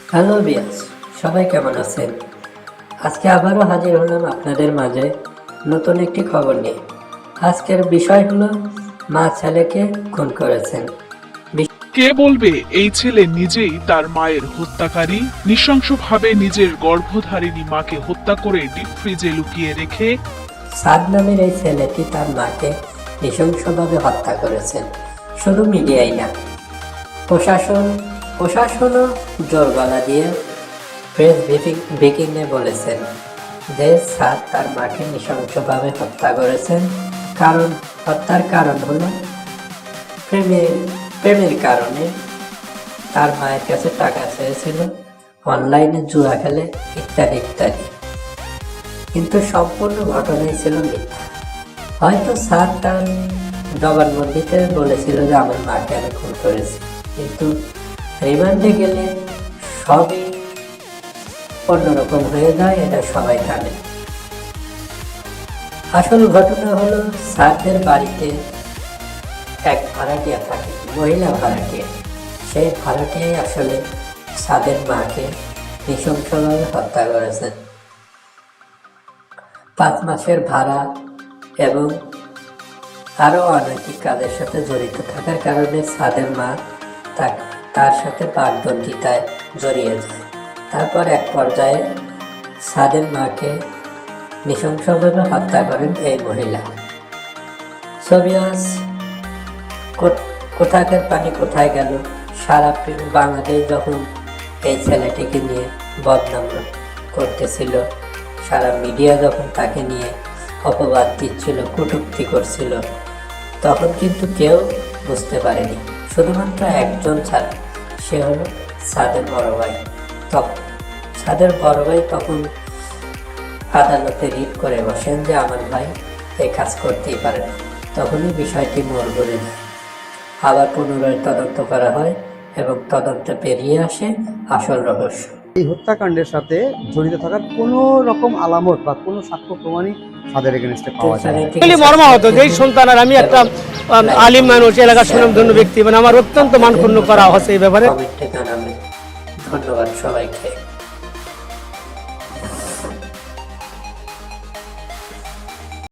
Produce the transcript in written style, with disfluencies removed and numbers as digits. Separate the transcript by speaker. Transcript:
Speaker 1: Hello বিয়াস, সবাই কেমন আছেন? আজকে আবারও হাজির হলাম আপনাদের মাঝে নতুন একটি খবর নিয়ে। আজকের বিষয় হলো মা ছেলেকে খুন করেছেন।
Speaker 2: কে বলবে এই ছেলে নিজেই তার মায়ের হত্যাকারী? নৃশংসভাবে নিজের গর্ভধারিণী মাকে হত্যা করে ডিপ ফ্রিজে লুকিয়ে রেখে
Speaker 1: সাদ নামের এই ছেলেটি তার মাকে নৃশংসভাবে হত্যা করেছেন। শুধু মিডিয়াই না, প্রশাসনও জোর গলা দিয়ে প্রেস ব্রিফিংয়ে বলেছেন যে সাদ তার মাকে নৃশংসভাবে হত্যা করেছেন। হত্যার কারণ হলো প্রেমের কারণে তার মায়ের কাছে টাকা চেয়েছিল, অনলাইনে জুয়া খেলে, ইত্যাদি ইত্যাদি। কিন্তু সম্পূর্ণ ঘটনাই ছিল মিথ্যা। হয়তো স্যার তার জবানবন্দিতে বলেছিল যে আমার মাকে আমি খুন করেছি, কিন্তু রিমান্ডে গেলে সবই অন্যরকম হয়ে যায়, এটা সবাই জানে। আসল ঘটনা হলো স্যারদের বাড়িতে এক ভাড়াটিয়া থাকে, মহিলা ভাড়াটিয়া। সেই ভাড়াটিয়াই আসলে সাদের মাকে নৃশংসভাবে হত্যা করেছেন। 5 মাসের ভাড়া এবং আরও অনৈতিক কাজের সাথে জড়িত থাকার কারণে সাদের মা তার সাথে বাগদণ্ডিতায় জড়িয়ে যায়। তারপর এক পর্যায়ে সাদের মাকে নৃশংসভাবে হত্যা করেন এই মহিলা। সোভিয়াস কোথাকার পানি কোথায় গেল? সারা বাংলাদেশ যখন এই ছেলেটিকে নিয়ে বদনাম করতেছিল, সারা মিডিয়া যখন তাকে নিয়ে অপবাদ দিচ্ছিল, কটূক্তি করছিল, তখন কিন্তু কেউ বুঝতে পারেনি, শুধুমাত্র একজন ছাড়া, সে হলো সাদের বড় ভাই। সাদের বড় ভাই তখন আদালতে রিট করে বসেন যে আমার ভাই এই কাজ করতেই পারে না। তখনই বিষয়টি মোড় ঘুরে যায়। আবার পুনরায় তদন্ত করা হয় এবং তদন্তে পেরিয়ে আসে আসল রহস্য।
Speaker 3: এই হত্যাকাণ্ডের সাথে জড়িত থাকার কোনো রকম আলামত বা কোনো সাক্ষ্য প্রমাণই তাদের এগেনস্টে পাওয়া যায় না।
Speaker 4: মর্মাহত যেই সন্তান, আর আমি একটা আলিম মানুষ, এলাকার সুনামধন্য ব্যক্তি, মানে আমার অত্যন্ত মানক্ষুণ্ণ করা হচ্ছে এই ব্যাপারে।
Speaker 1: কমেন্টে জানাবেন। ধন্যবাদ সবাইকে।